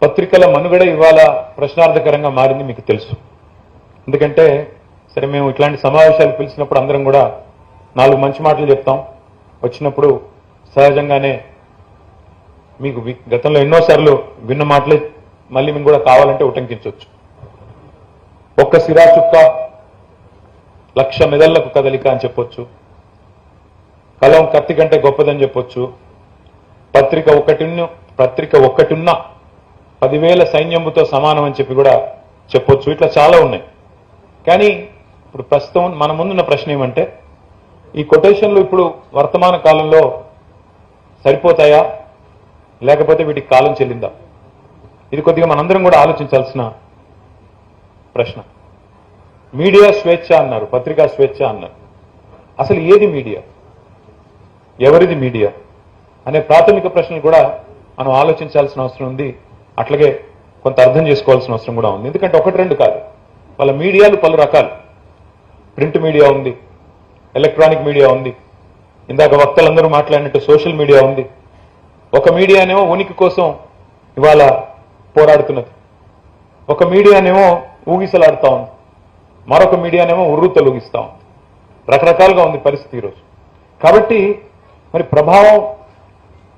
పత్రికల మనుగడ ఇవాళ ప్రశ్నార్థకరంగా మారింది మీకు తెలుసు. ఎందుకంటే సరే మేము ఇట్లాంటి సమావేశాలు పిలిచినప్పుడు అందరం కూడా 4 మంచి మాటలు చెప్తాం. వచ్చినప్పుడు సహజంగానే మీకు గతంలో ఎన్నోసార్లు విన్న మాటలే మళ్ళీ మేము కూడా కావాలంటే ఉటంకించవచ్చు. ఒక్క సిరా చుక్క 1,00,000 మెదళ్లకు కదలిక అని చెప్పొచ్చు. కలం కత్తి కంటే గొప్పదని చెప్పొచ్చు. పత్రిక ఒక్కటిన్న 10,000 సైన్యంతో సమానం అని చెప్పి కూడా చెప్పొచ్చు. ఇట్లా చాలా ఉన్నాయి. కానీ ఇప్పుడు ప్రస్తుతం మన ముందున్న ప్రశ్న ఏమంటే ఈ కొటేషన్లు ఇప్పుడు వర్తమాన కాలంలో సరిపోతాయా లేకపోతే వీటికి కాలం చెల్లిందా? ఇది కొద్దిగా మనందరం కూడా ఆలోచించాల్సిన ప్రశ్న. మీడియా స్వేచ్ఛ అన్నారు, పత్రికా స్వేచ్ఛ అన్నారు. అసలు ఏది మీడియా, ఎవరిది మీడియా అనే ప్రాథమిక ప్రశ్నలు కూడా మనం ఆలోచించాల్సిన అవసరం ఉంది. అట్లాగే కొంత అర్థం చేసుకోవాల్సిన అవసరం కూడా ఉంది. ఎందుకంటే 1-2 కాదు, వాళ్ళ మీడియాలు పలు రకాలు. ప్రింట్ మీడియా ఉంది, ఎలక్ట్రానిక్ మీడియా ఉంది, ఇందాక వక్తలందరూ మాట్లాడినట్టు సోషల్ మీడియా ఉంది. ఒక మీడియానేమో ఉనికి కోసం ఇవాళ పోరాడుతున్నది, ఒక మీడియానేమో ఊగిసలాడుతా ఉంది, మరొక మీడియానేమో ఉర్రూతలూగిస్తా ఉంది. రకరకాలుగా ఉంది పరిస్థితి ఈరోజు. కాబట్టి మరి ప్రభావం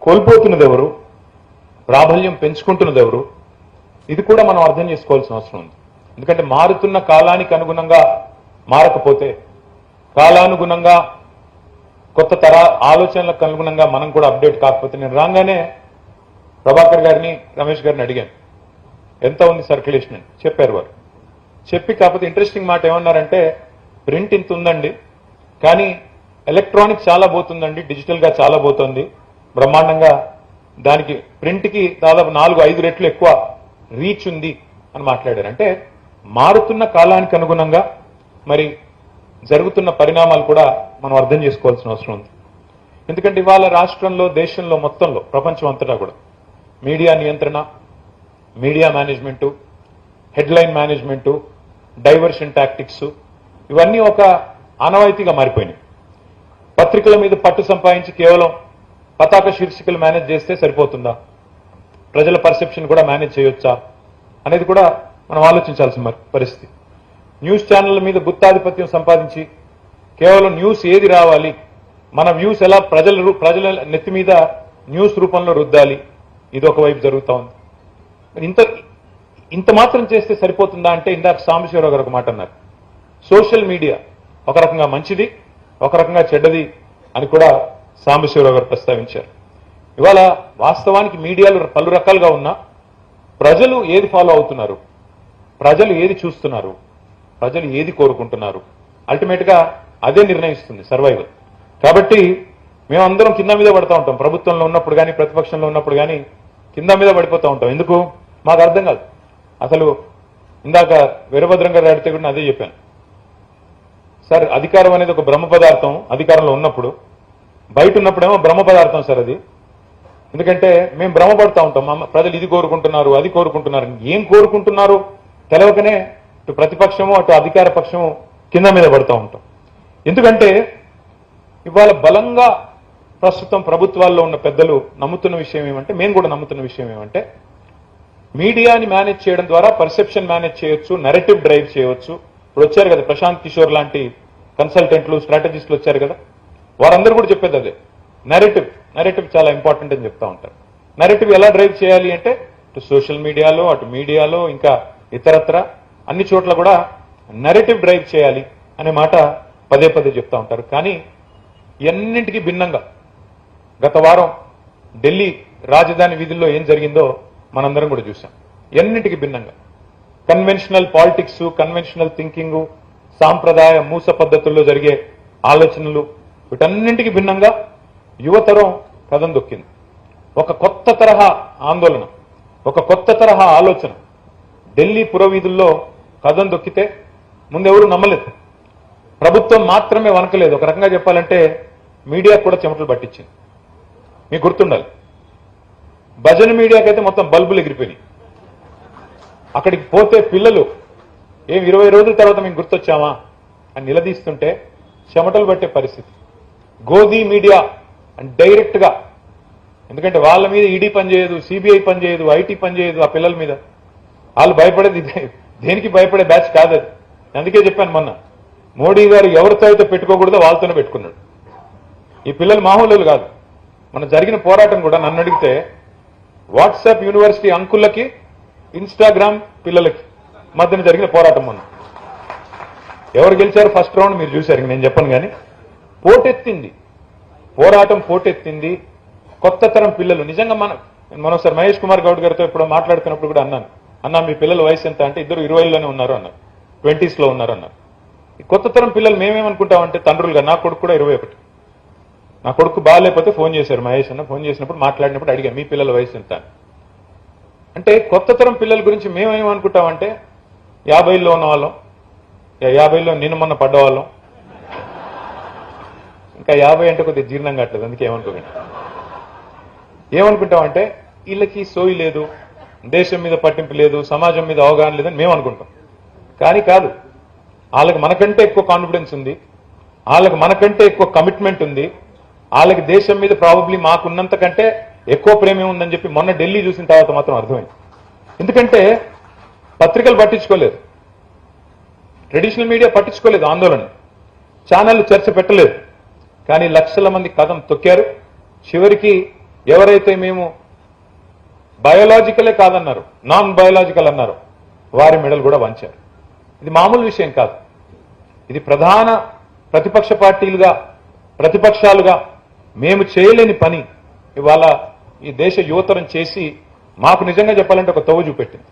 కోల్పోతున్నది ఎవరు, ప్రాబల్యం పెంచుకుంటున్నది ఎవరు, ఇది కూడా మనం అర్థం చేసుకోవాల్సిన అవసరం ఉంది. ఎందుకంటే మారుతున్న కాలానికి అనుగుణంగా మారకపోతే, కాలానుగుణంగా కొత్త ఆలోచనలకు అనుగుణంగా మనం కూడా అప్డేట్ కాకపోతే, నేను రాగానే ప్రభాకర్ గారిని రమేష్ గారిని అడిగాను ఎంత ఉంది సర్క్యులేషన్ అని. చెప్పారు వారు. చెప్పి కాకపోతే ఇంట్రెస్టింగ్ మాట ఏమన్నారంటే ప్రింట్ ఇంత ఉందండి, కానీ ఎలక్ట్రానిక్ చాలా పోతుందండి, డిజిటల్ గా చాలా పోతుంది బ్రహ్మాండంగా, దానికి ప్రింట్కి దాదాపు 4-5 రెట్లు ఎక్కువ రీచ్ ఉంది అని మాట్లాడారు. అంటే మారుతున్న కాలానికి అనుగుణంగా మరి జరుగుతున్న పరిణామాలు కూడా మనం అర్థం చేసుకోవాల్సిన అవసరం ఉంది. ఎందుకంటే ఇవాళ రాష్ట్రంలో, దేశంలో మొత్తంలో, ప్రపంచం అంతటా కూడా మీడియా నియంత్రణ, media management, headline management, diversion tactics ఇవన్నీ ఒక ఆనవాయితీగా మారిపోయినాయి. పత్రికల మీద పట్టు సంపాదించి కేవలం పతాక శీర్షికలు మేనేజ్ చేస్తే సరిపోతుందా, ప్రజల పర్సెప్షన్ కూడా మేనేజ్ చేయొచ్చా అనేది కూడా మనం ఆలోచించాల్సిన పరిస్థితి. న్యూస్ ఛానళ్ల మీద గుత్తాధిపత్యం సంపాదించి కేవలం న్యూస్ ఏది రావాలి, మన వ్యూస్ ఎలా ప్రజల నెత్తి మీద న్యూస్ రూపంలో రుద్దాలి, ఇది ఒకవైపు జరుగుతూ ఉంది. ఇంత మాత్రం చేస్తే సరిపోతుందా అంటే ఇందాక సాంబశివరావు గారు ఒక మాట అన్నారు, సోషల్ మీడియా ఒక రకంగా మంచిది, ఒక రకంగా చెడ్డది అని కూడా సాంబశివరావు గారు ప్రస్తావించారు. ఇవాళ వాస్తవానికి మీడియాలు పలు రకాలుగా ఉన్నా ప్రజలు ఏది ఫాలో అవుతున్నారు, ప్రజలు ఏది చూస్తున్నారు, ప్రజలు ఏది కోరుకుంటున్నారు, అల్టిమేట్ గా అదే నిర్ణయిస్తుంది సర్వైవల్. కాబట్టి మేమందరం కింద మీద పడతా ఉంటాం. ప్రభుత్వంలో ఉన్నప్పుడు కానీ ప్రతిపక్షంలో ఉన్నప్పుడు కానీ కింద మీద పడిపోతూ ఉంటాం. ఎందుకు మాకు అర్థం కాదు. అసలు ఇందాక వీరభద్రం గారు అడిగితే కూడా అదే చెప్పాను. సార్ అధికారం అనేది ఒక బ్రహ్మ పదార్థం, అధికారంలో ఉన్నప్పుడు, బయట ఉన్నప్పుడేమో బ్రహ్మ పదార్థం సార్ అది. ఎందుకంటే మేము భ్రమపడతా ఉంటాం, ప్రజలు ఇది కోరుకుంటున్నారు, అది కోరుకుంటున్నారు. ఏం కోరుకుంటున్నారు తెలవకనే అటు ప్రతిపక్షము అటు అధికార పక్షము కింద మీద పడుతూ ఉంటాం. ఎందుకంటే ఇవాళ బలంగా ప్రస్తుతం ప్రభుత్వాల్లో ఉన్న పెద్దలు నమ్ముతున్న విషయం ఏమంటే, మేము కూడా నమ్ముతున్న విషయం ఏమంటే, మీడియాని మేనేజ్ చేయడం ద్వారా పర్సెప్షన్ మేనేజ్ చేయొచ్చు, నెరేటివ్ డ్రైవ్ చేయవచ్చు. ఇప్పుడు వచ్చారు కదా ప్రశాంత్ కిషోర్ లాంటి కన్సల్టెంట్లు, స్ట్రాటజిస్టులు వచ్చారు కదా, వారందరూ కూడా చెప్పేది అదే, నెరేటివ్ చాలా ఇంపార్టెంట్ అని చెప్తా ఉంటారు. నెరేటివ్ ఎలా డ్రైవ్ చేయాలి అంటే అటు సోషల్ మీడియాలో, అటు మీడియాలో, ఇంకా ఇతరత్ర అన్ని చోట్ల కూడా నెరేటివ్ డ్రైవ్ చేయాలి అనే మాట పదే పదే చెప్తా ఉంటారు. కానీ ఎన్నింటికి భిన్నంగా గత వారం ఢిల్లీ రాజధాని వీధుల్లో ఏం జరిగిందో మనందరం కూడా చూసాం. ఎన్నింటికి భిన్నంగా కన్వెన్షనల్ పాలిటిక్స్, కన్వెన్షనల్ థింకింగ్, సాంప్రదాయ మూస పద్ధతుల్లో జరిగే ఆలోచనలు, వీటన్నింటికి భిన్నంగా యువతరం కదం దొక్కింది. ఒక కొత్త తరహా ఆందోళన, ఒక కొత్త తరహా ఆలోచన ఢిల్లీ పురవీధుల్లో కదం దొక్కితే ముందెవరూ నమ్మలేదు. ప్రభుత్వం మాత్రమే వనకలేదు, ఒక రకంగా చెప్పాలంటే మీడియా కూడా చెమటలు పట్టించింది. మీకు గుర్తుండాలి, భజన మీడియాకైతే మొత్తం బల్బులు ఎగిరిపోయినాయి. అక్కడికి పోతే పిల్లలు 20 రోజుల తర్వాత మేము గుర్తొచ్చామా అని నిలదీస్తుంటే చెమటలు పట్టే పరిస్థితి. గోధీ మీడియా అని డైరెక్ట్ గా ఎందుకంటే వాళ్ళ మీద ఈడీ పనిచేయదు, సిబిఐ పనిచేయదు, ఐటీ పనిచేయదు ఆ పిల్లల మీద. వాళ్ళు భయపడేది దేనికి భయపడే బ్యాచ్ కాదు అది. అందుకే చెప్పాను మొన్న, మోడీ గారు ఎవరితో అయితే పెట్టుకోకూడదో వాళ్ళతోనే పెట్టుకున్నాడు. ఈ పిల్లలు మామూలు కాదు. మన జరిగిన పోరాటం కూడా నన్ను అడిగితే వాట్సాప్ యూనివర్సిటీ అంకులకి ఇన్స్టాగ్రామ్ పిల్లలకి మధ్యన జరిగిన పోరాటం మొన్న. ఎవరు గెలిచారు ఫస్ట్ రౌండ్ మీరు చూశారు, నేను చెప్పను కానీ పోటెత్తింది పోరాటం, పోటెత్తింది. కొత్త తరం పిల్లలు నిజంగా మనోసారి మహేష్ కుమార్ గౌడ్ గారితో ఇప్పుడు మాట్లాడుతున్నప్పుడు కూడా అన్నా మీ పిల్లల వయసు ఎంత అంటే ఇద్దరు 20లోనే ఉన్నారు అన్నారు, 20s లో ఉన్నారు అన్నారు. ఈ కొత్త తరం పిల్లలు మేమేమనుకుంటామంటే తండ్రులుగా, నా కొడుకు కూడా 21. నా కొడుకు బాగాలేకపోతే ఫోన్ చేశారు మహేష్ అన్న. ఫోన్ చేసినప్పుడు మాట్లాడినప్పుడు అడిగా మీ పిల్లల వయసు ఎంత అంటే, కొత్త తరం పిల్లల గురించి మేమేమనుకుంటామంటే 50లో ఉన్న వాళ్ళం, 50లో నిన్న మొన్న పడ్డవాళ్ళం, ఇంకా 50 అంటే కొద్దిగా జీర్ణం కావట్లేదు. అందుకే ఏమనుకుంటామంటే వీళ్ళకి సోయి లేదు, దేశం మీద పట్టింపు లేదు, సమాజం మీద అవగాహన లేదని మేము అనుకుంటాం. కానీ కాదు, వాళ్ళకి మనకంటే ఎక్కువ కాన్ఫిడెన్స్ ఉంది, వాళ్ళకి మనకంటే ఎక్కువ కమిట్మెంట్ ఉంది, వాళ్ళకి దేశం మీద ప్రాబబ్లీ మాకున్నంత కంటే ఎక్కువ ప్రేమ ఉందని చెప్పి మొన్న ఢిల్లీ చూసిన తర్వాత మాత్రం అర్థమైంది. ఎందుకంటే పత్రికలు పట్టించుకోలేదు, ట్రెడిషనల్ మీడియా పట్టించుకోలేదు, ఆందోళన ఛానళ్లు చర్చ పెట్టలేదు. కానీ లక్షల మంది కదం తొక్కారు. చివరికి ఎవరైతే మేము బయోలాజికలే కాదన్నారు, నాన్ బయోలాజికల్ అన్నారు, వారి మెడలు కూడా వంచారు. ఇది మామూలు విషయం కాదు. ఇది ప్రధాన ప్రతిపక్ష పార్టీలుగా, ప్రతిపక్షాలుగా మేము చేయలేని పని ఇవాళ ఈ దేశ యువతరం చేసి మాకు నిజంగా చెప్పాలంటే ఒక తవ్వు చూపెట్టింది.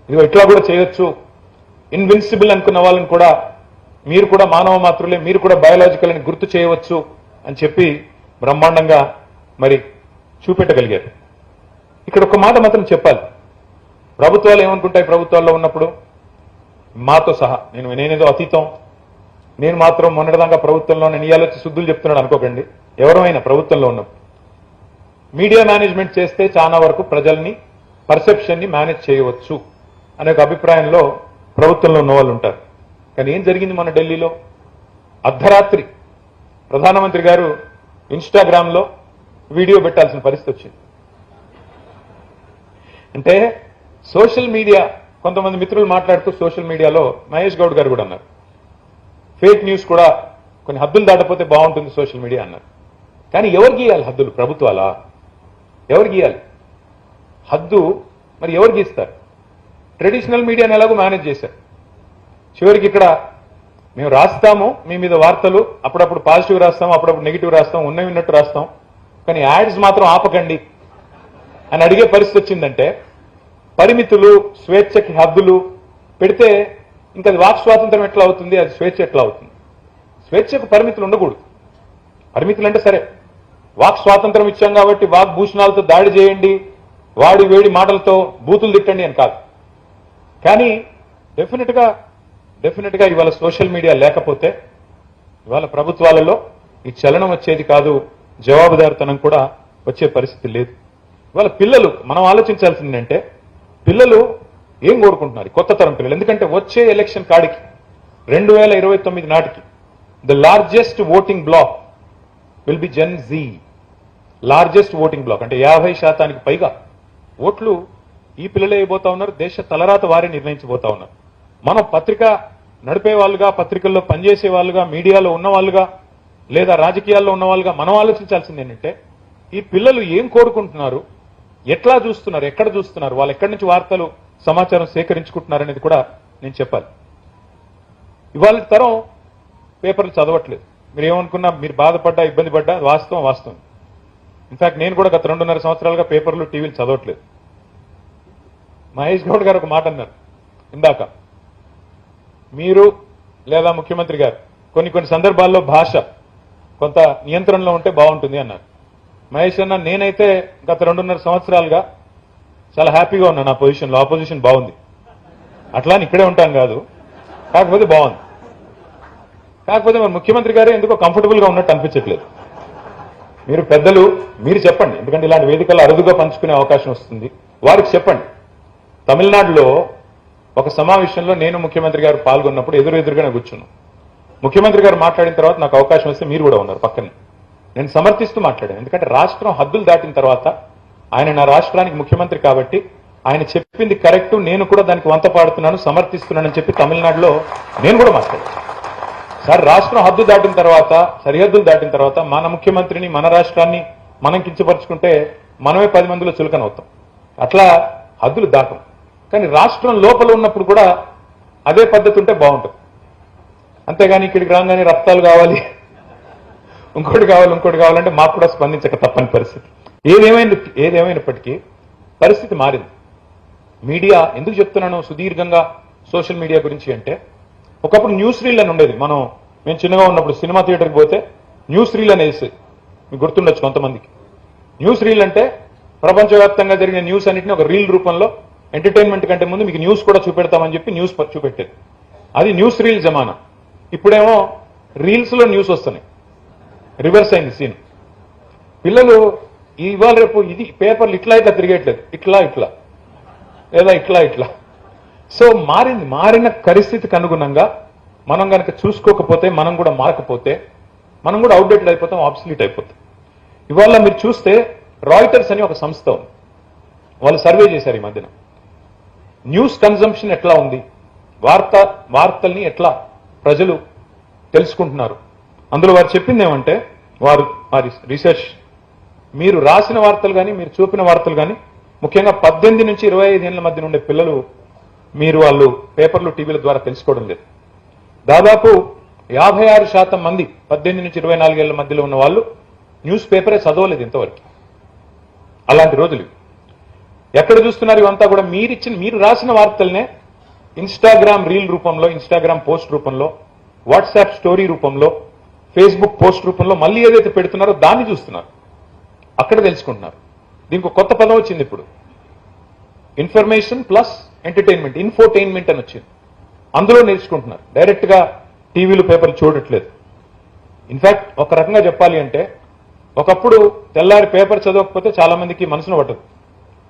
ఇదిగో ఇట్లా కూడా చేయొచ్చు, ఇన్విన్సిబుల్ అనుకున్న వాళ్ళని కూడా మీరు కూడా మానవ మాత్రులే, మీరు కూడా బయోలాజికల్ అని గుర్తు చేయవచ్చు అని చెప్పి బ్రహ్మాండంగా మరి చూపెట్టగలిగారు. ఇక్కడ ఒక మాట మాత్రం చెప్పాలి, ప్రభుత్వాలు ఏమనుకుంటాయి, ప్రభుత్వాల్లో ఉన్నప్పుడు మాతో సహా, నేనేదో అతీతం, నేను మాత్రం మొన్నటిదాకా ప్రభుత్వంలో నేను ఇయాలొచ్చి శుద్ధులు చెప్తున్నాడు అనుకోకండి. ఎవరైనా ప్రభుత్వంలో ఉన్నప్పుడు మీడియా మేనేజ్మెంట్ చేస్తే చాలా వరకు ప్రజల్ని పర్సెప్షన్ ని మేనేజ్ చేయవచ్చు అనే ఒక అభిప్రాయంలో ప్రభుత్వంలో ఉన్న వాళ్ళు ఉంటారు. కానీ ఏం జరిగింది మన ఢిల్లీలో? అర్ధరాత్రి ప్రధానమంత్రి గారు ఇన్స్టాగ్రామ్ లో వీడియో పెట్టాల్సిన పరిస్థితి వచ్చింది. అంటే సోషల్ మీడియా, కొంతమంది మిత్రులు మాట్లాడుతూ సోషల్ మీడియాలో మహేష్ గౌడ్ గారు కూడా అన్నారు, ఫేక్ న్యూస్ కూడా కొన్ని హద్దులు దాటపోతే బాగుంటుంది సోషల్ మీడియా అన్నారు. కానీ ఎవరు గీయాలి హద్దులు? ప్రభుత్వాలా? ఎవరు గీయాలి హద్దు? మరి ఎవరు గీస్తారు? ట్రెడిషనల్ మీడియాని ఎలాగో మేనేజ్ చేశారు. చివరికి ఇక్కడ మేము రాస్తాము మీ మీద వార్తలు, అప్పుడప్పుడు పాజిటివ్ రాస్తాం, అప్పుడప్పుడు నెగిటివ్ రాస్తాం, ఉన్నవి ఉన్నట్టు రాస్తాం, కానీ యాడ్స్ మాత్రం ఆపకండి అని అడిగే పరిస్థితి వచ్చిందంటే పరిమితులు, స్వేచ్ఛకి హద్దులు పెడితే ఇంకా అది వాక్ స్వాతంత్రం ఎట్లా అవుతుంది, అది స్వేచ్ఛ ఎట్లా అవుతుంది? స్వేచ్ఛకు పరిమితులు ఉండకూడదు. పరిమితులు అంటే సరే, వాక్ స్వాతంత్రం ఇచ్చాం కాబట్టి వాక్ భూషణాలతో దాడి చేయండి, వాడి వేడి మాటలతో బూతులు తిట్టండి అని కాదు. కానీ డెఫినెట్ గా ఇవాళ సోషల్ మీడియా లేకపోతే ఇవాళ ప్రభుత్వాలలో ఈ చలనం వచ్చేది కాదు, జవాబుదారితనం కూడా వచ్చే పరిస్థితి లేదు. ఇవాళ పిల్లలు మనం ఆలోచించాల్సింది అంటే పిల్లలు ఏం కోరుకుంటున్నారు, కొత్త తరం పిల్లలు. ఎందుకంటే వచ్చే ఎలక్షన్ కాడికి 2029 నాటికి the largest voting block will be Gen Z. Largest voting block అంటే 50% పైగా ఓట్లు ఈ పిల్లలే అయిపోతా ఉన్నారు. దేశ తలరాత వారే నిర్ణయించబోతా ఉన్నారు. మనం పత్రిక నడిపే వాళ్ళుగా, పత్రికల్లో పనిచేసే వాళ్ళుగా, మీడియాలో ఉన్న వాళ్ళుగా, లేదా రాజకీయాల్లో ఉన్న వాళ్ళుగా మనం ఆలోచించాల్సింది ఏంటంటే ఈ పిల్లలు ఏం కోరుకుంటున్నారు, ఎట్లా చూస్తున్నారు, ఎక్కడ చూస్తున్నారు, వాళ్ళు ఎక్కడి నుంచి వార్తలు సమాచారం సేకరించుకుంటున్నారు అనేది కూడా నేను చెప్పాలి. ఇవాళ తరం పేపర్లు చదవట్లేదు. మీరు ఏమనుకున్నా, మీరు బాధపడ్డా, ఇబ్బంది పడ్డా, వాస్తవం. ఇన్ఫాక్ట్ నేను కూడా గత 2.5 సంవత్సరాలుగా పేపర్లు, టీవీలు చదవట్లేదు. మహేష్ గౌడ్ గారు ఒక మాట అన్నారు ఇందాక, మీరు లేదా ముఖ్యమంత్రి గారు కొన్ని సందర్భాల్లో భాష కొంత నియంత్రణలో ఉంటే బాగుంటుంది అన్నారు. మహేష్ అన్న, నేనైతే గత 2.5 సంవత్సరాలుగా చాలా హ్యాపీగా ఉన్నా నా పొజిషన్లో. ఆపోజిషన్ బాగుంది, అట్లా అని ఇక్కడే ఉంటాం కాదు, కాకపోతే బాగుంది. కాకపోతే మరి ముఖ్యమంత్రి గారే ఎందుకో కంఫర్టబుల్ గా ఉన్నట్టు అనిపించట్లేదు. మీరు పెద్దలు, మీరు చెప్పండి, ఎందుకంటే ఇలాంటి వేదికలు అరుదుగా పంచుకునే అవకాశం వస్తుంది, వారికి చెప్పండి. తమిళనాడులో ఒక సమావేశంలో నేను ముఖ్యమంత్రి గారు పాల్గొన్నప్పుడు ఎదురుగానే కూర్చున్నాం. ముఖ్యమంత్రి గారు మాట్లాడిన తర్వాత నాకు అవకాశం వస్తే మీరు కూడా ఉన్నారు పక్కనే. నేను సమర్థిస్తూ మాట్లాడాను. ఎందుకంటే రాష్ట్రం హద్దులు దాటిన తర్వాత ఆయన నా రాష్ట్రానికి ముఖ్యమంత్రి కాబట్టి ఆయన చెప్పింది కరెక్ట్, నేను కూడా దానికి వంత పాడుతున్నాను, సమర్థిస్తున్నానని చెప్పి తమిళనాడులో నేను కూడా మాట్లాడాను. సార్, రాష్ట్రం హద్దు దాటిన తర్వాత, సరిహద్దులు దాటిన తర్వాత మన ముఖ్యమంత్రిని, మన రాష్ట్రాన్ని మనం కించపరుచుకుంటే మనమే 10 మందిలో చులకనవుతాం. అట్లా హద్దులు దాటం. కానీ రాష్ట్రం లోపల ఉన్నప్పుడు కూడా అదే పద్ధతి ఉంటే బాగుంటుంది. అంతేగాని ఇక్కడికి రాగానే రక్తాలు కావాలి, ఇంకోటి కావాలంటే మాకు కూడా స్పందించక తప్పని పరిస్థితి. ఏదేమైనప్పటికీ పరిస్థితి మారింది. మీడియా ఎందుకు చెప్తున్నాను సుదీర్ఘంగా సోషల్ మీడియా గురించి అంటే, ఒకప్పుడు న్యూస్ రీల్ అని ఉండేది. మేము చిన్నగా ఉన్నప్పుడు సినిమా థియేటర్కి పోతే న్యూస్ రీల్ అనేసి మీకు గుర్తుండొచ్చు కొంతమందికి. న్యూస్ రీల్ అంటే ప్రపంచవ్యాప్తంగా జరిగిన న్యూస్ అన్నింటినీ ఒక రీల్ రూపంలో ఎంటర్టైన్మెంట్ కంటే ముందు మీకు న్యూస్ కూడా చూపెడతామని చెప్పి న్యూస్ చూపెట్టేది. అది న్యూస్ రీల్ జమానా. ఇప్పుడేమో రీల్స్ లో న్యూస్ వస్తున్నాయి. రివర్స్ అయింది సీన్. పిల్లలు ఇవాళ రేపు ఇది పేపర్లు ఇట్లా తిరిగేట్లేదు, ఇట్లా లేదా ఇట్లా. సో మారిన పరిస్థితికి అనుగుణంగా మనం కనుక చూసుకోకపోతే, మనం కూడా మారకపోతే, మనం కూడా అవుట్డేటెడ్ అయిపోతాం, ఆబ్సల్యూట్ అయిపోతాం. ఇవాళ మీరు చూస్తే రాయిటర్స్ అని ఒక సంస్థ ఉంది. వాళ్ళు సర్వే చేశారు ఈ మధ్యన. న్యూస్ కన్జంప్షన్ ఎట్లా ఉంది, వార్తల్ని ఎట్లా ప్రజలు తెలుసుకుంటున్నారు. అందులో వారు చెప్పింది ఏమంటే, వారి రీసెర్చ్, మీరు రాసిన వార్తలు కానీ, మీరు చూపిన వార్తలు కానీ, ముఖ్యంగా 18 నుంచి 25 ఏళ్ల మధ్య ఉండే పిల్లలు వాళ్ళు పేపర్లు, టీవీల ద్వారా తెలుసుకోవడం లేదు. దాదాపు 56% మంది 18 నుంచి 24 ఏళ్ల మధ్యలో ఉన్న వాళ్ళు న్యూస్ పేపరే చదవలేదు ఇంతవరకు. అలాంటి రోజులు ఎక్కడ చూస్తున్నారు? ఇవంతా కూడా మీరు రాసిన వార్తలనే ఇన్స్టాగ్రామ్ రీల్ రూపంలో, ఇన్స్టాగ్రామ్ పోస్ట్ రూపంలో, వాట్సాప్ స్టోరీ రూపంలో, ఫేస్బుక్ పోస్ట్ రూపంలో మళ్ళీ ఏదైతే పెడుతున్నారో దాన్ని చూస్తున్నారు, అక్కడ తెలుసుకుంటున్నారు. దీనికి ఒక కొత్త పదం వచ్చింది ఇప్పుడు, ఇన్ఫర్మేషన్ ప్లస్ ఎంటర్టైన్మెంట్, ఇన్ఫోటైన్మెంట్ అని వచ్చింది. అందులో నేర్చుకుంటున్నారు. డైరెక్ట్ గా టీవీలు, పేపర్లు చూడట్లేదు. ఇన్ఫాక్ట్ ఒక రకంగా చెప్పాలి అంటే, ఒకప్పుడు తెల్లారి పేపర్ చదవకపోతే చాలా మందికి మనసును పట్టదు.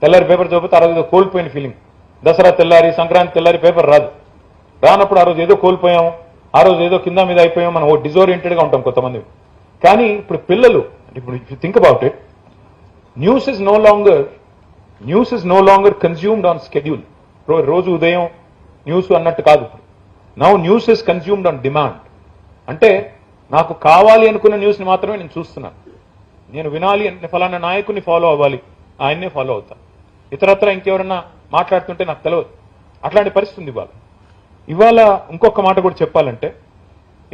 తెల్లారి పేపర్ చదవకపోతే ఆ రోజు కోల్పోయిన ఫీలింగ్. దసరా తెల్లారి, సంక్రాంతి తెల్లారి పేపర్ రానప్పుడు ఆ రోజు ఏదో కోల్పోయాం, ఆ రోజు ఏదో కింద మీద అయిపోయాం, మనం డిజోరియంటెడ్ గా ఉంటాం కొంతమంది. కానీ ఇప్పుడు పిల్లలు, ఇప్పుడు think about it, news is no longer consumed on schedule. రోజు ఉదయం న్యూస్ అన్నట్టు కాదు. Now news is consumed on demand. అంటే నాకు కావాలి అనుకున్న న్యూస్ ని మాత్రమే నేను చూస్తున్నాను. నేను వినాలి అంటే ఫలానా నాయకుని ఫాలో అవ్వాలి, ఆయన్నే ఫాలో అవుతాను. ఇతరత్ర ఇంకెవరన్నా మాట్లాడుతుంటే నాకు తెలియదు. అట్లాంటి పరిస్థితి ఉంది ఇవాళ. ఇంకొక మాట కూడా చెప్పాలంటే,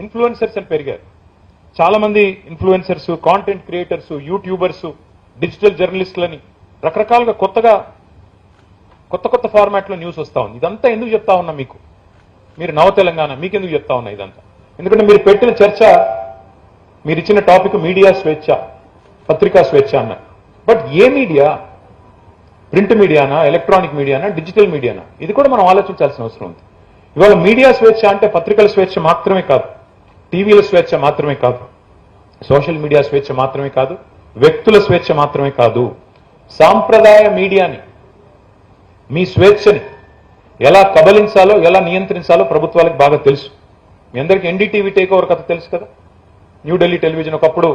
ఇన్ఫ్లుయెన్సర్స్ అని పెరిగారు. చాలా మంది influencers, content creators, youtubers, digital జర్నలిస్టులని రకరకాలుగా కొత్త ఫార్మాట్ లో న్యూస్ వస్తా ఉంది. ఇదంతా ఎందుకు చెప్తా ఉన్నా మీకు? మీరు నవ తెలంగాణ, మీకెందుకు చెప్తా ఉన్నా ఇదంతా? ఎందుకంటే మీరు పెట్టిన చర్చ, మీరు ఇచ్చిన టాపిక్ మీడియా స్వేచ్ఛ, పత్రికా స్వేచ్ఛ అన్నారు. బట్ ఏ మీడియా? ప్రింట్ మీడియానా, ఎలక్ట్రానిక్ మీడియానా, డిజిటల్ మీడియానా? ఇది కూడా మనం ఆలోచించాల్సిన అవసరం ఉంది. ఇవాళ మీడియా స్వేచ్ఛ అంటే పత్రికల స్వేచ్ఛ మాత్రమే కాదు, టీవీల స్వేచ్ఛ మాత్రమే కాదు, సోషల్ మీడియా స్వేచ్ఛ మాత్రమే కాదు, వ్యక్తుల స్వేచ్ఛ మాత్రమే కాదు, సాంప్రదాయ మీడియాని, మీ స్వేచ్ఛని ఎలా కబలించాలో, ఎలా నియంత్రించాలో ప్రభుత్వాలకు బాగా తెలుసు. మీ అందరికీ ఎన్డీటీవీ టేక్ ఓవర్ కథ తెలుసు కదా. న్యూఢిల్లీ టెలివిజన్ ఒకప్పుడు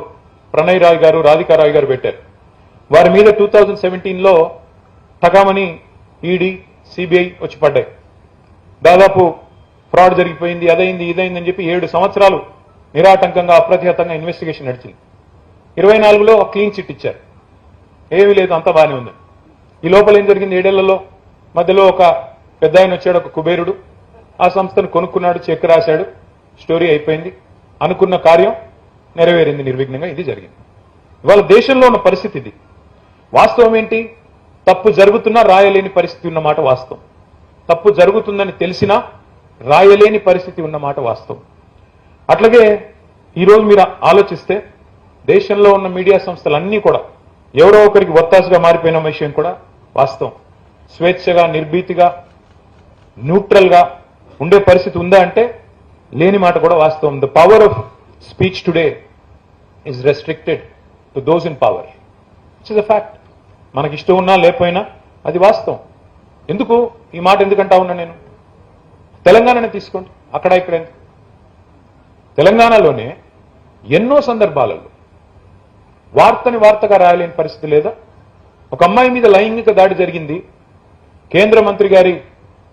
ప్రణయ్ రాయ్ గారు, రాధికా రాయ్ గారు పెట్టారు. వారి మీద 2017లో టకామని ఈడీ, సిబిఐ వచ్చి పడ్డాయి. దాదాపు ఫ్రాడ్ జరిగిపోయింది, అదైంది, ఇదైంది అని చెప్పి 7 సంవత్సరాలు నిరాటంకంగా, అప్రతిహతంగా ఇన్వెస్టిగేషన్ నడిచింది. 24లో క్లీన్ చిట్ ఇచ్చారు. ఏమీ లేదు, అంతా బాగానే ఉంది. ఈ లోపల ఏం జరిగింది? 7 ఏళ్లలో మధ్యలో ఒక పెద్ద ఆయన వచ్చాడు, ఒక కుబేరుడు. ఆ సంస్థను కొనుక్కున్నాడు, చెక్ రాశాడు, స్టోరీ అయిపోయింది. అనుకున్న కార్యం నెరవేరింది నిర్విఘ్నంగా. ఇది జరిగింది. ఇవాళ దేశంలో ఉన్న పరిస్థితి ఇది. వాస్తవం ఏంటి? తప్పు జరుగుతున్నా రాయలేని పరిస్థితి ఉన్నమాట వాస్తవం. తప్పు జరుగుతుందని తెలిసినా రాయలేని పరిస్థితి ఉన్నమాట వాస్తవం. అట్లాగే ఈరోజు మీరు ఆలోచిస్తే దేశంలో ఉన్న మీడియా సంస్థలన్నీ కూడా ఎవరో ఒకరికి ఒత్తాసుగా మారిపోయిన విషయం కూడా వాస్తవం. స్వేచ్ఛగా, నిర్భీతిగా, న్యూట్రల్ గా ఉండే పరిస్థితి ఉందా అంటే లేని మాట కూడా వాస్తవం. The power of speech today is restricted to those in power. It's is a fact. మనకి ఇష్టం ఉన్నా లేకపోయినా అది వాస్తవం. ఎందుకు ఈ మాట ఎందుకంటా ఉన్నా నేను? తెలంగాణనే తీసుకోండి, అక్కడ ఇక్కడ తెలంగాణలోనే ఎన్నో సందర్భాలలో వార్తని వార్తగా రాయలేని పరిస్థితి లేదా? ఒక అమ్మాయి మీద లైంగిక దాడి జరిగింది, కేంద్ర మంత్రి గారి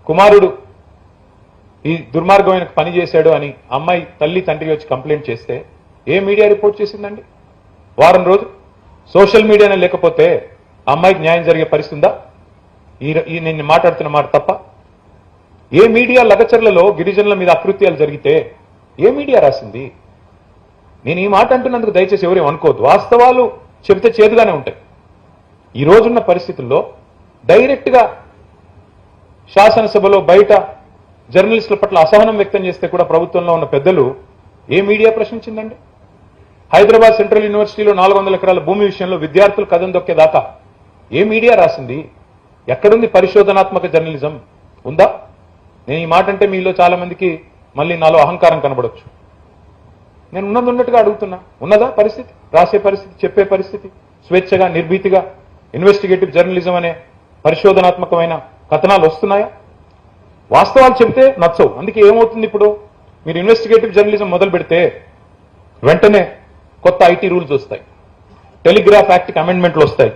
కుమారుడు ఈ దుర్మార్గమైన పని చేశాడు అని అమ్మాయి తల్లి తండ్రి వచ్చి కంప్లైంట్ చేస్తే ఏ మీడియా రిపోర్ట్ చేసిందండి? వారం రోజు సోషల్ మీడియానే లేకపోతే అమ్మాయికి న్యాయం జరిగే పరిస్థితి ఉందా? ఈ నేను మాట్లాడుతున్న మాట తప్ప? ఏ మీడియా లగచర్లలో గిరిజనుల మీద అకృత్యాలు జరిగితే ఏ మీడియా రాసింది? నేను ఈ మాట అంటున్నందుకు దయచేసి ఎవరేం అనుకోవద్దు. వాస్తవాలు చెబితే చేదుగానే ఉంటాయి. ఈ రోజున్న పరిస్థితుల్లో డైరెక్ట్ గా శాసనసభలో బయట జర్నలిస్టుల పట్ల అసహనం వ్యక్తం చేస్తే కూడా ప్రభుత్వంలో ఉన్న పెద్దలు ఏ మీడియా ప్రశ్నించిందండి? హైదరాబాద్ సెంట్రల్ యూనివర్సిటీలో 400 ఎకరాల భూమి విషయంలో విద్యార్థులు కథం దొక్కేదాకా ఏ మీడియా రాసింది? ఎక్కడుంది పరిశోధనాత్మక జర్నలిజం? ఉందా? నేను ఈ మాట అంటే మీలో చాలా మందికి మళ్ళీ నాలో అహంకారం కనబడొచ్చు. నేను ఉన్నది ఉన్నట్టుగా అడుగుతున్నా. ఉన్నదా పరిస్థితి? రాసే పరిస్థితి, చెప్పే పరిస్థితి, స్వేచ్ఛగా నిర్భీతిగా ఇన్వెస్టిగేటివ్ జర్నలిజం అనే పరిశోధనాత్మకమైన కథనాలు వస్తున్నాయా? వాస్తవాలు చెబితే నచ్చవు. అందుకే ఏమవుతుంది, ఇప్పుడు మీరు ఇన్వెస్టిగేటివ్ జర్నలిజం మొదలు పెడితే వెంటనే కొత్త ఐటీ రూల్స్ వస్తాయి, టెలిగ్రాఫ్ యాక్ట్కి అమెండ్మెంట్లు వస్తాయి,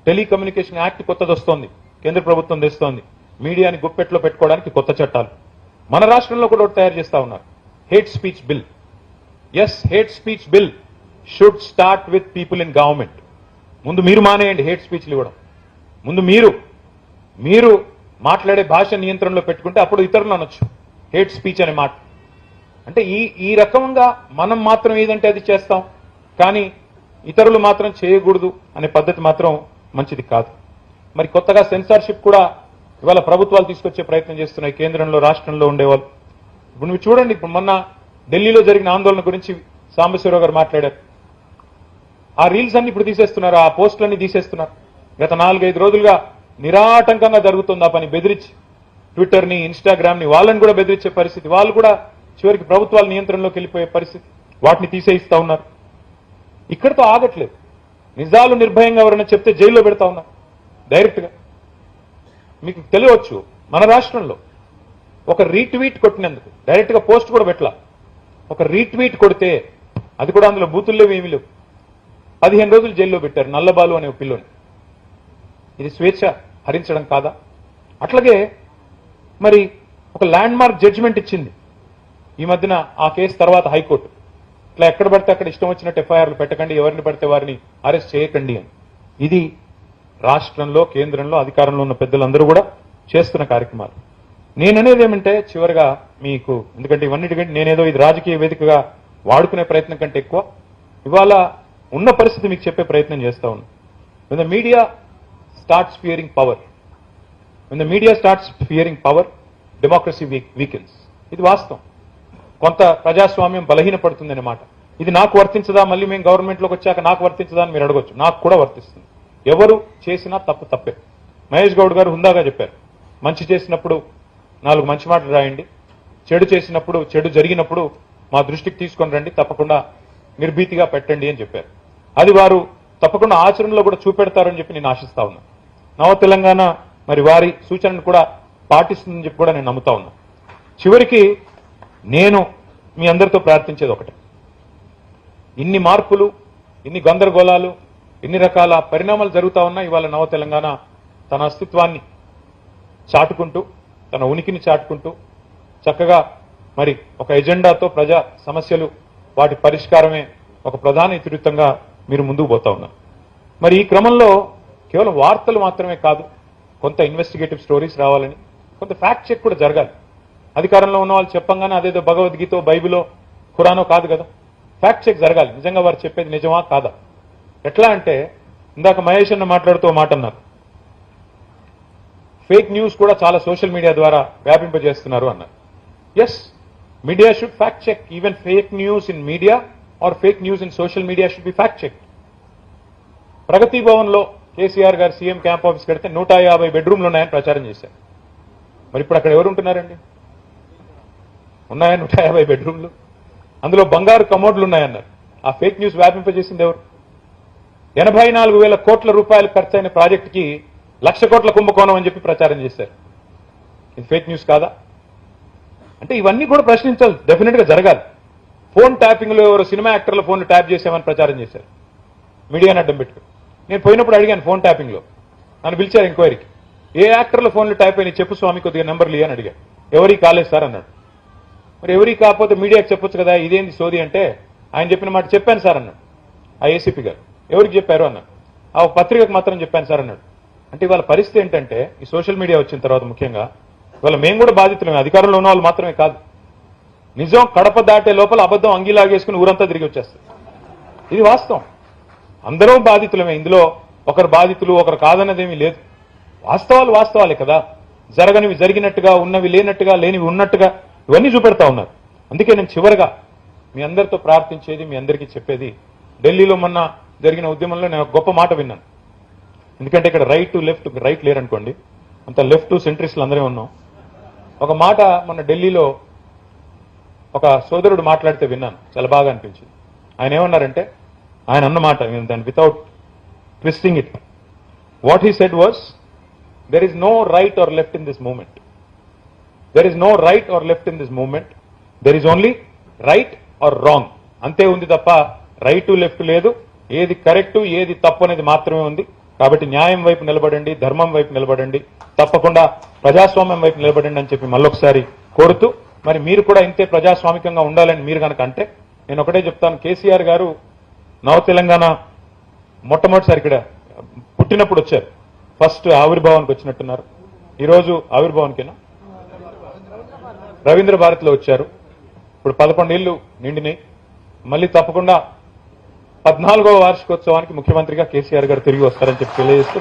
టెలికమ్యూనికేషన్ యాక్ట్ కొత్తది వస్తోంది, కేంద్ర ప్రభుత్వం తెస్తోంది, మీడియాని గుప్పెట్లో పెట్టుకోవడానికి కొత్త చట్టాలు. మన రాష్ట్రంలో కూడా ఒకటి తయారు చేస్తా ఉన్నారు, hate speech bill. Yes, hate speech bill should start with people in government. ముందు మీరు మానేయండి హేట్ స్పీచ్లు ఇవ్వడం. ముందు మీరు మాట్లాడే భాష నియంత్రణలో పెట్టుకుంటే అప్పుడు ఇతరులు అనొచ్చు హేట్ స్పీచ్ అనే మాట. అంటే ఈ రకంగా మనం మాత్రం ఏదంటే అది చేస్తాం, కానీ ఇతరులు మాత్రం చేయకూడదు అనే పద్ధతి మాత్రం మంచిది కాదు. మరి కొత్తగా సెన్సార్షిప్ కూడా ఇవాళ ప్రభుత్వాలు తీసుకొచ్చే ప్రయత్నం చేస్తున్నాయి, కేంద్రంలో రాష్ట్రంలో ఉండేవాళ్ళు. ఇప్పుడు మీరు చూడండి, ఇప్పుడు మొన్న ఢిల్లీలో జరిగిన ఆందోళన గురించి సాంబశివరావు గారు మాట్లాడారు. ఆ రీల్స్ అన్ని ఇప్పుడు తీసేస్తున్నారు, ఆ పోస్టులన్నీ తీసేస్తున్నారు. గత 4-5 రోజులుగా నిరాటంకంగా జరుగుతుంది ఆ పని. బెదిరించి ట్విట్టర్ని, ఇన్స్టాగ్రామ్ని వాళ్ళని కూడా బెదిరించే పరిస్థితి. వాళ్ళు కూడా చివరికి ప్రభుత్వాల నియంత్రణలోకి వెళ్ళిపోయే పరిస్థితి. వాటిని తీసేయిస్తా ఉన్నారు. ఇక్కడితో ఆగట్లేదు. నిజాలు నిర్భయంగా ఎవరైనా చెప్తే జైల్లో పెడతా ఉన్నారు డైరెక్ట్ గా. మీకు తెలియవచ్చు, మన రాష్ట్రంలో ఒక రీట్వీట్ కొట్టినందుకు డైరెక్ట్ గా పోస్ట్ కూడా పెట్టలా, ఒక రీట్వీట్ కొడితే అది కూడా అందులో బూతులు లేవు, ఏమీ లేవు, 15 రోజులు జైల్లో పెట్టారు నల్లబాలు అనే పిల్లోని. ఇది స్వేచ్ఛ హరించడం కాదా? అట్లాగే మరి ఒక ల్యాండ్ మార్క్ జడ్జిమెంట్ ఇచ్చింది ఈ మధ్యన ఆ కేసు తర్వాత హైకోర్టు. ఇట్లా ఎక్కడ పడితే అక్కడ ఇష్టం వచ్చినట్టు ఎఫ్ఐఆర్లు పెట్టకండి, ఎవరిని పడితే వారిని అరెస్ట్ చేయకండి అని. ఇది రాష్ట్రంలో, కేంద్రంలో అధికారంలో ఉన్న పెద్దలందరూ కూడా చేస్తున్న కార్యక్రమాలు. నేననేది ఏమంటే చివరిగా మీకు, ఎందుకంటే ఇవన్నిటికంటే నేనేదో ఇది రాజకీయ వేదికగా వాడుకునే ప్రయత్నం కంటే ఎక్కువ ఇవాళ ఉన్న పరిస్థితి మీకు చెప్పే ప్రయత్నం చేస్తా ఉన్నాను. When the media starts fearing power, when the media starts fearing power, democracy weakens. ఇది వాస్తవం. కొంత ప్రజాస్వామ్యం బలహీనపడుతుంది అన్నమాట. ఇది నాకు వర్తించదా, మళ్ళీ మేము గవర్నమెంట్లోకి వచ్చాక నాకు వర్తించదా అని మీరు అడగొచ్చు. నాకు కూడా వర్తిస్తుంది. ఎవరు చేసినా తప్పు తప్పే. మహేష్ గౌడ్ గారు హుందాగా చెప్పారు, మంచి చేసినప్పుడు 4 మంచి మాటలు రాయండి, చెడు చేసినప్పుడు, చెడు జరిగినప్పుడు మా దృష్టికి తీసుకొని రండి, తప్పకుండా నిర్భీతిగా పెట్టండి అని చెప్పారు. అది వారు తప్పకుండా ఆచరణలో కూడా చూపెడతారని చెప్పి నేను ఆశిస్తా ఉన్నా. నవ తెలంగాణ మరి వారి సూచనను కూడా పాటిస్తుందని చెప్పి కూడా నేను నమ్ముతా ఉన్నా. చివరికి నేను మీ అందరితో ప్రార్థించేది ఒకటే, ఇన్ని మార్పులు, ఇన్ని గందరగోళాలు, ఇన్ని రకాల పరిణామాలు జరుగుతా ఉన్నా ఇవాళ నవ తెలంగాణ తన అస్తిత్వాన్ని చాటుకుంటూ, తన ఉనికిని చాటుకుంటూ చక్కగా మరి ఒక ఎజెండాతో ప్రజా సమస్యలు, వాటి పరిష్కారమే ఒక ప్రధాన ఇతివృత్తంగా మీరు ముందుకు పోతా ఉన్నారు. మరి ఈ క్రమంలో కేవలం వార్తలు మాత్రమే కాదు, కొంత ఇన్వెస్టిగేటివ్ స్టోరీస్ రావాలని, కొంత ఫ్యాక్ట్ చెక్ కూడా జరగాలి. అధికారంలో ఉన్న వాళ్ళు చెప్పంగానే అదేదో భగవద్గీత, బైబిలో, ఖురానో కాదు కదా. ఫ్యాక్ట్ చెక్ జరగాలి, నిజంగా వారు చెప్పేది నిజమా కాదా. ఎట్లా అంటే ఇందాక మహేష్ అన్న మాట్లాడుతూ మాట అన్నారు, ఫేక్ న్యూస్ కూడా చాలా సోషల్ మీడియా ద్వారా వ్యాపింపజేస్తున్నారు అన్నారు. Yes, media should fact check. Even fake news in media or fake news in social media should be fact check. Pragathi Bhavan లో కేసీఆర్ గారు సీఎం క్యాంప్ ఆఫీస్ కడితే 150 బెడ్రూమ్లు ఉన్నాయని ప్రచారం చేశారు. మరి ఇప్పుడు అక్కడ ఎవరు ఉంటున్నారండి? ఉన్నాయా 150 బెడ్రూమ్లు? అందులో బంగారు కమోడ్లు ఉన్నాయన్నారు. ఆ ఫేక్ న్యూస్ వ్యాపింపజేసింది ఎవరు? 84,000 కోట్ల రూపాయలు ఖర్చైన ప్రాజెక్టుకి 1,00,000 కోట్ల కుంభకోణం అని చెప్పి ప్రచారం చేశారు. ఇది ఫేక్ న్యూస్ కాదా? అంటే ఇవన్నీ కూడా ప్రశ్నించాలి, డెఫినెట్ గా జరగాలి. ఫోన్ ట్యాపింగ్ లో ఎవరు సినిమా యాక్టర్ల ఫోన్లు ట్యాప్ చేశామని ప్రచారం చేశారు. మీడియాని అడ్డం పెట్టుకుని. నేను పోయినప్పుడు అడిగాను ఫోన్ ట్యాపింగ్లో, నన్ను పిలిచారు ఎంక్వైరీకి. ఏ యాక్టర్ల ఫోన్లు టైప్ అయినా చెప్పు స్వామి, కొద్దిగా నెంబర్లు అని అడిగాను. ఎవరికి కాలేదు సార్ అన్నాడు. మరి ఎవరికి కాకపోతే మీడియాకి చెప్పొచ్చు కదా, ఇదేంది సోది అంటే ఆయన చెప్పిన మాట చెప్పాను సార్ అన్నాడు. ఆ ఏసీపీ గారు ఎవరికి చెప్పారు అన్నాడు. ఆ పత్రికకు మాత్రం చెప్పాను సార్ అన్నాడు. అంటే ఇవాళ పరిస్థితి ఏంటంటే ఈ సోషల్ మీడియా వచ్చిన తర్వాత ముఖ్యంగా ఇవాళ మేము కూడా బాధితులమే, అధికారంలో ఉన్న వాళ్ళు మాత్రమే కాదు. నిజం కడప దాటే లోపల అబద్ధం అంగీలాగేసుకుని ఊరంతా తిరిగి వచ్చేస్తుంది. ఇది వాస్తవం. అందరూ బాధితులమే, ఇందులో ఒకరు బాధితులు ఒకరు కాదన్నదేమీ లేదు. వాస్తవాలు వాస్తవాలే కదా, జరగనివి జరిగినట్టుగా, ఉన్నవి లేనట్టుగా, లేనివి ఉన్నట్టుగా ఇవన్నీ చూపెడతా ఉన్నారు. అందుకే నేను చివరిగా మీ అందరితో ప్రార్థించేది, మీ అందరికీ చెప్పేది, ఢిల్లీలో మొన్న జరిగిన ఉద్యమంలో నేను ఒక గొప్ప మాట విన్నాను. ఎందుకంటే ఇక్కడ రైట్ లేరనుకోండి, అంత లెఫ్ట్ సెంట్రిస్టులు అందరే ఉన్నాం. ఒక మాట మొన్న ఢిల్లీలో ఒక సోదరుడు మాట్లాడితే విన్నాను, చాలా బాగా అనిపించింది. ఆయన ఏమన్నారంటే, ఆయన అన్నమాట దాన్ని without twisting it, what he said was, there is no right or left in this movement. There is no right or left in this movement. There is only right or wrong. అంతే ఉంది తప్ప right left లేదు. ఏది correct ఏది తప్పు అనేది మాత్రమే ఉంది. కాబట్టి న్యాయం వైపు నిలబడండి, ధర్మం వైపు నిలబడండి, తప్పకుండా ప్రజాస్వామ్యం వైపు నిలబడండి అని చెప్పి మళ్ళొకసారి కోరుతూ, మరి మీరు కూడా ఇంతే ప్రజాస్వామికంగా ఉండాలని మీరు కనుక అంటే నేను ఒకటే చెప్తాను. కేసీఆర్ గారు నవ తెలంగాణ మొట్టమొదటిసారి ఇక్కడ పుట్టినప్పుడు వచ్చారు. ఫస్ట్ ఆవిర్భావానికి వచ్చినట్టున్నారు. ఈరోజు ఆవిర్భావానికేనా రవీంద్ర భారతిలో వచ్చారు. ఇప్పుడు 11 ఏళ్లు నిండినాయి. మళ్ళీ తప్పకుండా 14వ వార్షికోత్సవానికి ముఖ్యమంత్రిగా కేసీఆర్ గారు తిరిగి వస్తారని చెప్పి తెలియజేస్తూ